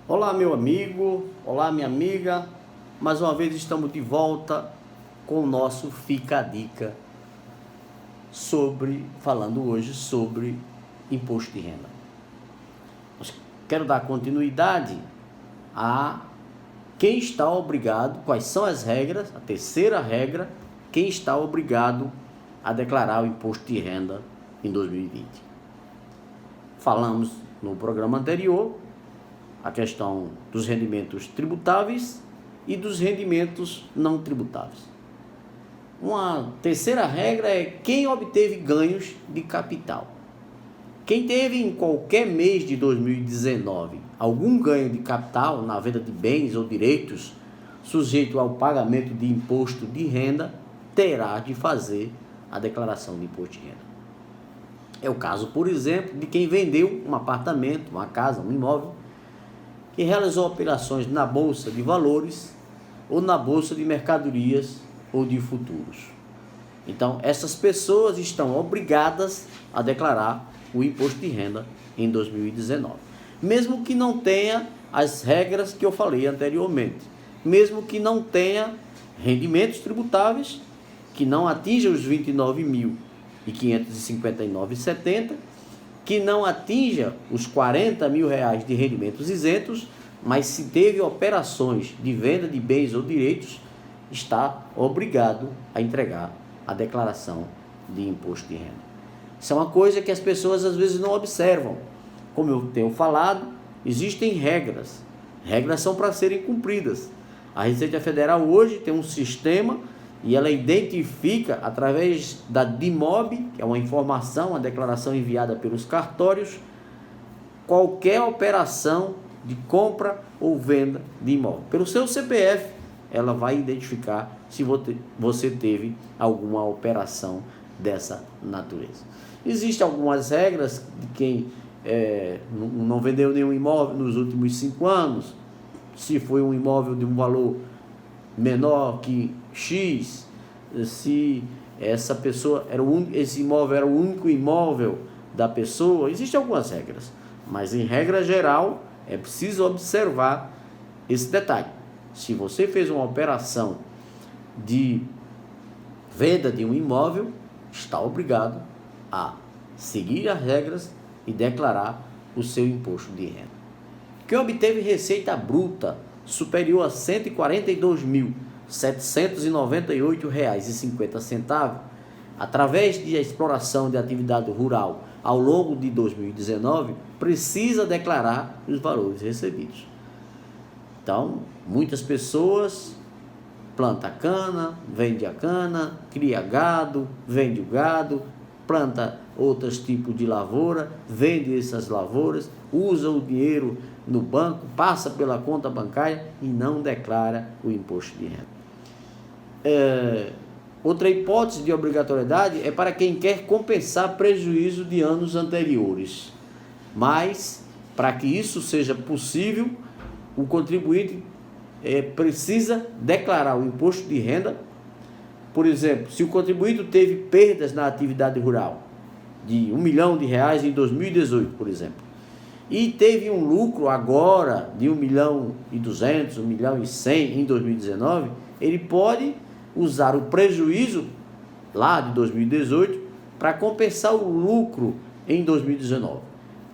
Olá, meu amigo, olá, minha amiga. Mais uma vez estamos de volta com o nosso Fica a Dica falando hoje sobre imposto de renda. Quero dar continuidade a quem está obrigado, quais são as regras, a terceira regra, quem está obrigado a declarar o imposto de renda em 2020. Falamos no programa anterior a questão dos rendimentos tributáveis e dos rendimentos não tributáveis. Uma terceira regra é quem obteve ganhos de capital. Quem teve em qualquer mês de 2019 algum ganho de capital na venda de bens ou direitos sujeito ao pagamento de imposto de renda, terá de fazer a declaração de imposto de renda. É o caso, por exemplo, de quem vendeu um apartamento, uma casa, um imóvel, que realizou operações na Bolsa de Valores ou na Bolsa de Mercadorias ou de Futuros. Então, essas pessoas estão obrigadas a declarar o imposto de renda em 2019. Mesmo que não tenha as regras que eu falei anteriormente. Mesmo que não tenha rendimentos tributáveis, que não atinja os R$ 29.559,70, que não atinja os R$ 40 mil de rendimentos isentos, mas se teve operações de venda de bens ou direitos, está obrigado a entregar a declaração de imposto de renda. Isso é uma coisa que as pessoas às vezes não observam. Como eu tenho falado, existem regras. Regras são para serem cumpridas. A Receita Federal hoje tem um sistema e ela identifica através da DIMOB, que é uma informação, uma declaração enviada pelos cartórios, qualquer operação de compra ou venda de imóvel. Pelo seu CPF, ela vai identificar se você teve alguma operação dessa natureza. Existem algumas regras de quem não vendeu nenhum imóvel nos últimos 5 anos, se foi um imóvel de um valor menor que X, se essa pessoa esse imóvel era o único imóvel da pessoa. Existem algumas regras, mas em regra geral é preciso observar esse detalhe. Se você fez uma operação de venda de um imóvel, está obrigado a seguir as regras e declarar o seu imposto de renda. Quem obteve receita bruta superior a R$ 142.798,50 através de exploração de atividade rural ao longo de 2019, precisa declarar os valores recebidos. Então, muitas pessoas plantam cana, vende a cana, cria gado, vende o gado, planta outros tipos de lavoura, vende essas lavouras, usa o dinheiro no banco, passa pela conta bancária e não declara o imposto de renda. Outra hipótese de obrigatoriedade é para quem quer compensar prejuízo de anos anteriores. Mas, para que isso seja possível, o contribuinte precisa declarar o imposto de renda. Por exemplo, se o contribuinte teve perdas na atividade rural de R$ 1 milhão em 2018, por exemplo, e teve um lucro agora de R$ 1.200.000, R$ 1.100.000 em 2019, ele pode usar o prejuízo lá de 2018 para compensar o lucro em 2019.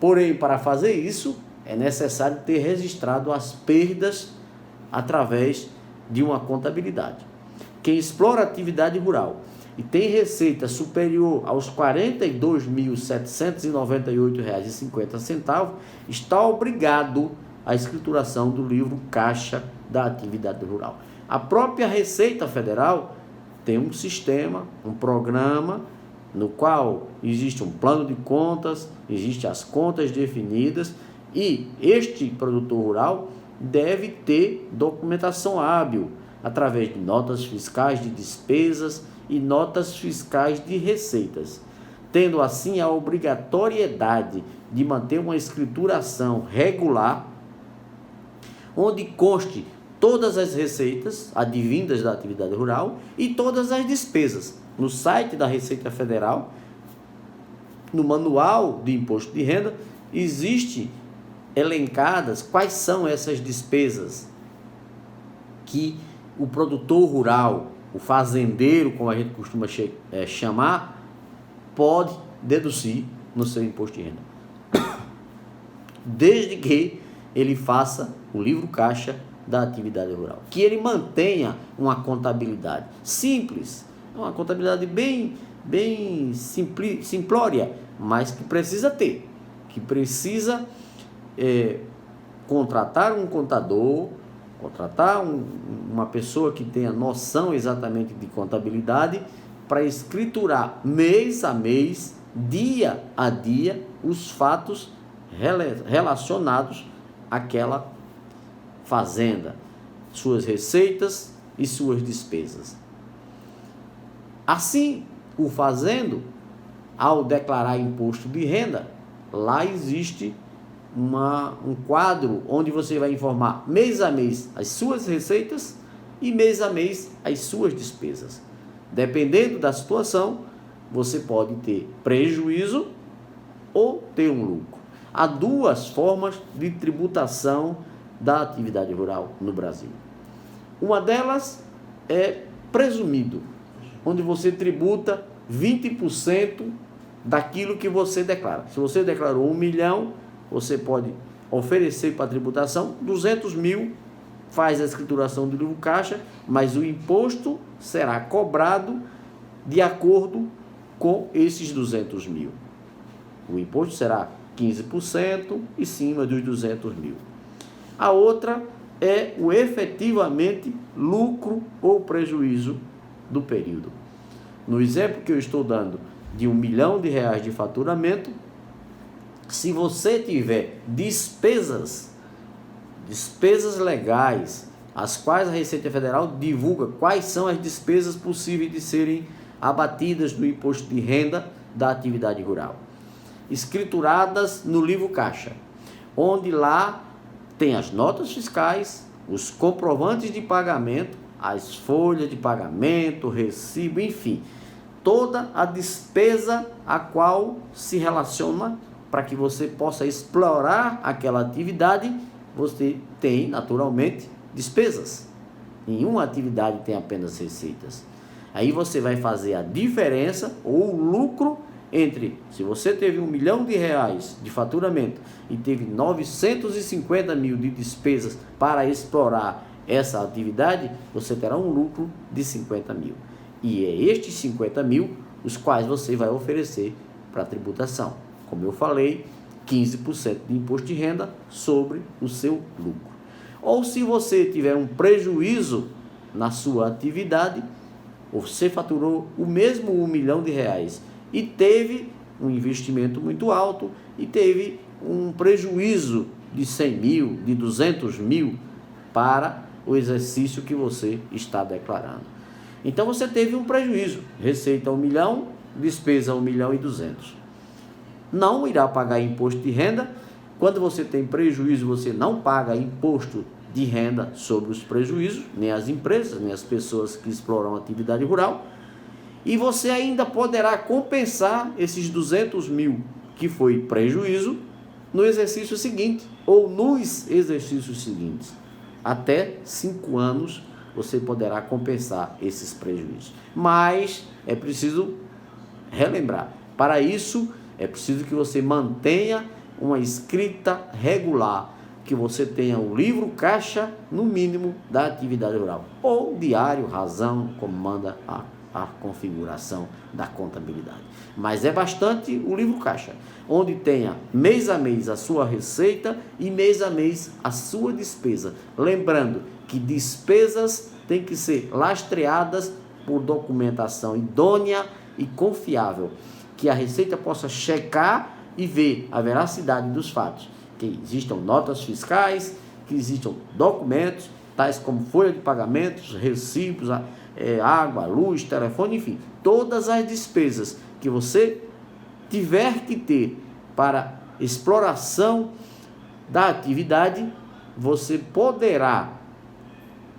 Porém, para fazer isso, é necessário ter registrado as perdas através de uma contabilidade. Quem explora a atividade rural e tem receita superior aos R$ 42.798,50 está obrigado à escrituração do livro Caixa da Atividade Rural. A própria Receita Federal tem um sistema, um programa, no qual existe um plano de contas, existem as contas definidas e este produtor rural deve ter documentação hábil através de notas fiscais de despesas e notas fiscais de receitas, tendo assim a obrigatoriedade de manter uma escrituração regular, onde conste todas as receitas advindas da atividade rural e todas as despesas. No site da Receita Federal, no manual de imposto de renda, existe elencadas quais são essas despesas que o produtor rural, o fazendeiro, como a gente costuma chamar, pode deduzir no seu imposto de renda, desde que ele faça o livro caixa da atividade rural, que ele mantenha uma contabilidade simples, uma contabilidade bem simplória, mas que precisa ter, que precisa contratar um contador, contratar uma pessoa que tenha noção exatamente de contabilidade para escriturar mês a mês, dia a dia, os fatos relacionados àquela fazenda, suas receitas e suas despesas. Assim, o fazendo, ao declarar imposto de renda, lá existe um quadro onde você vai informar mês a mês as suas receitas e mês a mês as suas despesas. Dependendo da situação, você pode ter prejuízo ou ter um lucro. Há duas formas de tributação da atividade rural no Brasil. Uma delas é presumido, onde você tributa 20% daquilo que você declara. Se você declarou 1 milhão, você pode oferecer para tributação 200 mil, faz a escrituração do livro caixa, mas o imposto será cobrado de acordo com esses 200 mil. O imposto será 15% em cima dos 200 mil. A outra é o efetivamente lucro ou prejuízo do período. No exemplo que eu estou dando de R$1 milhão de faturamento, se você tiver despesas legais, as quais a Receita Federal divulga quais são as despesas possíveis de serem abatidas do imposto de renda da atividade rural, escrituradas no livro caixa, onde lá tem as notas fiscais, os comprovantes de pagamento, as folhas de pagamento, recibo, enfim, toda a despesa a qual se relaciona para que você possa explorar aquela atividade. Você tem, naturalmente, despesas. Nenhuma atividade tem apenas receitas. Aí você vai fazer a diferença ou o lucro entre, se você teve R$1 milhão de faturamento e teve 950 mil de despesas para explorar essa atividade, você terá um lucro de 50 mil. E é estes 50 mil os quais você vai oferecer para tributação. Como eu falei, 15% de imposto de renda sobre o seu lucro. Ou se você tiver um prejuízo na sua atividade, você faturou o mesmo R$1 milhão e teve um investimento muito alto e teve um prejuízo de 100 mil, de 200 mil para o exercício que você está declarando. Então você teve um prejuízo, receita 1 milhão, despesa 1 milhão e 200. Não irá pagar imposto de renda. Quando você tem prejuízo, você não paga imposto de renda sobre os prejuízos, nem as empresas, nem as pessoas que exploram a atividade rural. E você ainda poderá compensar esses 200 mil que foi prejuízo no exercício seguinte, ou nos exercícios seguintes. Até 5 anos você poderá compensar esses prejuízos. Mas é preciso relembrar, para isso é preciso que você mantenha uma escrita regular, que você tenha o livro caixa, no mínimo, da atividade rural, ou diário, razão, como manda a configuração da contabilidade. Mas é bastante o livro caixa, onde tenha mês a mês a sua receita e mês a mês a sua despesa. Lembrando que despesas têm que ser lastreadas por documentação idônea e confiável, que a Receita possa checar e ver a veracidade dos fatos, que existam notas fiscais, que existam documentos, tais como folha de pagamentos, recibos, água, luz, telefone, enfim, todas as despesas que você tiver que ter para exploração da atividade, você poderá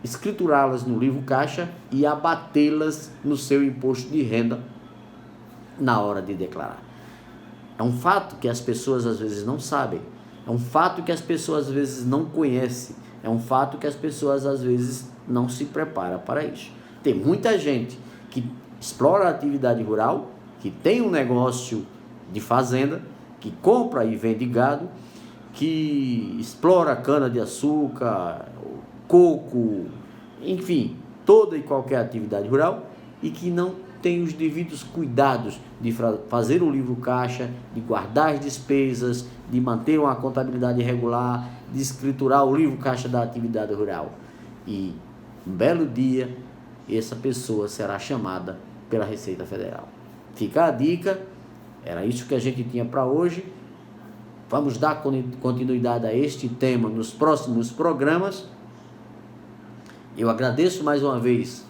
escriturá-las no livro caixa e abatê-las no seu imposto de renda na hora de declarar. É um fato que as pessoas às vezes não sabem, É um fato que as pessoas às vezes não conhecem, é um fato que as pessoas às vezes não se preparam para isso. Tem muita gente que explora a atividade rural, que tem um negócio de fazenda, que compra e vende gado, que explora cana-de-açúcar, coco, enfim, toda e qualquer atividade rural, e que não tem os devidos cuidados de fazer o livro caixa, de guardar as despesas, de manter uma contabilidade regular, de escriturar o livro caixa da atividade rural. E um belo dia, essa pessoa será chamada pela Receita Federal. Fica a dica, era isso que a gente tinha para hoje. Vamos dar continuidade a este tema nos próximos programas. Eu agradeço mais uma vez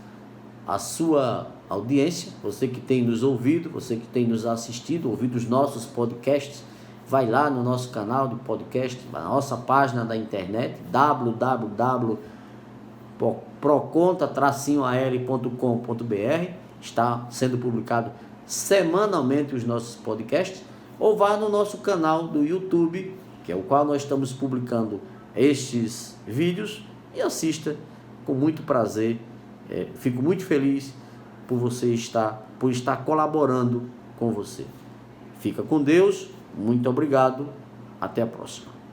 a sua audiência, você que tem nos ouvido, você que tem nos assistido, ouvido os nossos podcasts. Vai lá no nosso canal de podcast, na nossa página da internet, www.proconta-al.com.br. Está sendo publicado semanalmente os nossos podcasts. Ou vá no nosso canal do YouTube, que é o qual nós estamos publicando estes vídeos, e assista com muito prazer. Fico muito feliz por estar colaborando com você. Fica com Deus, muito obrigado, até a próxima.